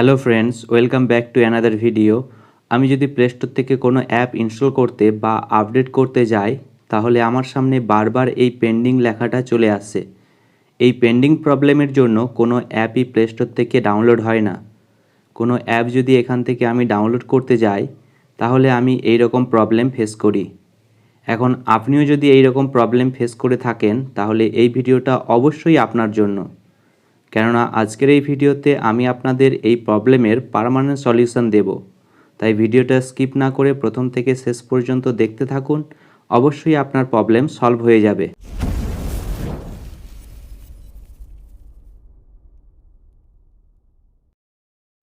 Hello friends, welcome back to another video. আমি যদি play store থেকে কোনো অ্যাপ ইনস্টল করতে বা আপডেট করতে যাই, তাহলে আমার সামনে বারবার এই পেন্ডিং লেখাটা চলে আসে। এই পেন্ডিং প্রবলেমের জন্য কোনো অ্যাপই প্লে স্টোর থেকে ডাউনলোড হয় না। কোনো অ্যাপ যদি এখান থেকে আমি ডাউনলোড করতে যাই, তাহলে আমি এই রকম প্রবলেম ফেস করি। এখন আপনিও যদি এই রকম প্রবলেম ফেস করে থাকেন, তাহলে এই ভিডিওটা অবশ্যই আপনার জন্য। কেননা আজকের এই ভিডিওতে আমি আপনাদের এই প্রবলেমের পার্মানেন্ট সলিউশন দেব। তাই ভিডিওটা স্কিপ না করে প্রথম থেকে শেষ পর্যন্ত দেখতে থাকুন। অবশ্যই আপনার প্রবলেম সলভ হয়ে যাবে।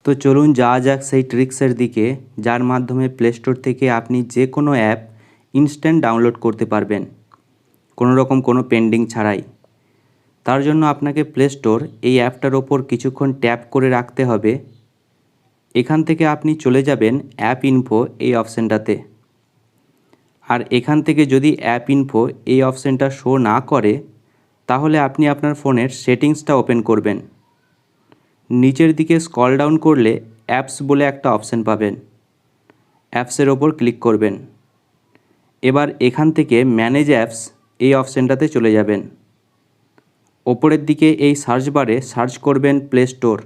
তো চলুন যাওয়া যাক সেই ট্রিক্সের দিকে, যার মাধ্যমে প্লে স্টোর থেকে আপনি যে কোনো অ্যাপ ইনস্ট্যান্ট ডাউনলোড করতে পারবেন, কোনো রকম কোনো পেন্ডিং ছাড়াই। তার জন্য আপনাকে প্লে স্টোর এই অ্যাপটার ওপর কিছুক্ষণ ট্যাপ করে রাখতে হবে। এখান থেকে আপনি চলে যাবেন অ্যাপ ইনফো এই অপশানটাতে। আর এখান থেকে যদি অ্যাপ ইনফো এই অপশানটা শো না করে, তাহলে আপনি আপনার ফোনের সেটিংসটা ওপেন করবেন। নিচের দিকে স্ক্রল ডাউন করলে অ্যাপস বলে একটা অপশান পাবেন। অ্যাপসের ওপর ক্লিক করবেন। এবার এখান থেকে ম্যানেজ অ্যাপস এই অপশানটাতে চলে যাবেন। ওপরের দিকে এই সার্চ বারে সার্চ করবেন প্লে স্টোর,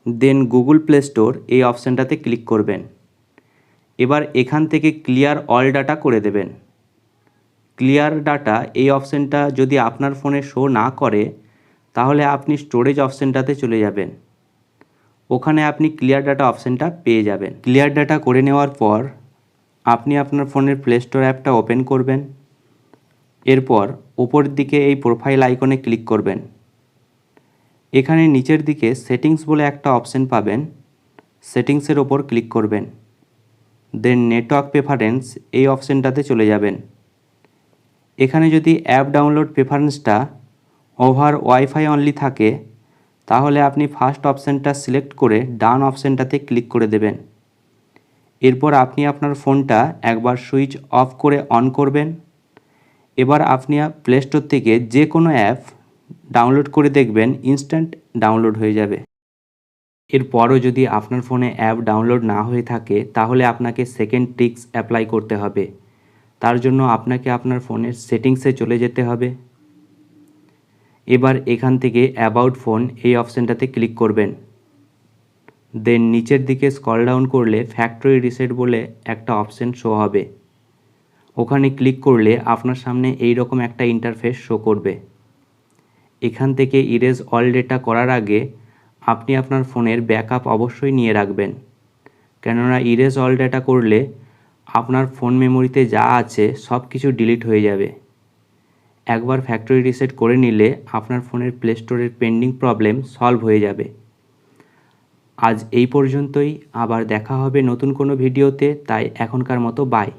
দেন গুগল প্লে স্টোর এই অপশানটাতে ক্লিক করবেন। এবার এখান থেকে ক্লিয়ার অল ডাটা করে দেবেন। ক্লিয়ার ডাটা এই অপশানটা যদি আপনার ফোনে শো না করে, তাহলে আপনি স্টোরেজ অপশানটাতে চলে যাবেন। ওখানে আপনি ক্লিয়ার ডাটা অপশানটা পেয়ে যাবেন। ক্লিয়ার ডাটা করে নেওয়ার পর আপনি আপনার ফোনের প্লে স্টোর অ্যাপটা ওপেন করবেন। এরপর ওপরের দিকে এই প্রোফাইল আইকনে ক্লিক করবেন। এখানে নিচের দিকে সেটিংস বলে একটা অপশান পাবেন। সেটিংসের ওপর ক্লিক করবেন। দেন নেটওয়ার্ক প্রেফারেন্স এই অপশানটাতে চলে যাবেন। এখানে যদি অ্যাপ ডাউনলোড প্রেফারেন্সটা ওভার ওয়াইফাই অনলি থাকে, তাহলে আপনি ফার্স্ট অপশানটা সিলেক্ট করে ডান অপশানটাতে ক্লিক করে দেবেন। এরপর আপনি আপনার ফোনটা একবার সুইচ অফ করে অন করবেন। এবার আপনি প্লে স্টোর থেকে যে কোনো অ্যাপ ডাউনলোড করে দেখবেন ইনস্ট্যান্ট ডাউনলোড হয়ে যাবে। এরপরও যদি আপনার ফোনে অ্যাপ ডাউনলোড না হয়ে থাকে, তাহলে আপনাকে সেকেন্ড ট্রিক্স অ্যাপ্লাই করতে হবে। তার জন্য আপনাকে আপনার ফোনের সেটিংসে চলে যেতে হবে। এবার এখান থেকে অ্যাবাউট ফোন এই অপশানটাতে ক্লিক করবেন। দেন নিচের দিকে স্ক্রল ডাউন করলে ফ্যাক্টরি রিসেট বলে একটা অপশান শো হবে। ওখানে ক্লিক করলে আপনার সামনে এই রকম একটা ইন্টারফেস শো করবে। এখান থেকে ইরেজ অল ডেটা করার আগে আপনি আপনার ফোনের ব্যাকআপ অবশ্যই নিয়ে রাখবেন, কেননা ইরেজ অল ডেটা করলে আপনার ফোন মেমোরিতে যা আছে সব কিছু ডিলিট হয়ে যাবে। একবার ফ্যাক্টরি রিসেট করে নিলে আপনার ফোনের প্লে স্টোরের পেন্ডিং প্রবলেম সলভ হয়ে যাবে। আজ এই পর্যন্তই, আবার দেখা হবে নতুন কোনো ভিডিওতে। তাই এখনকার মতো বাই।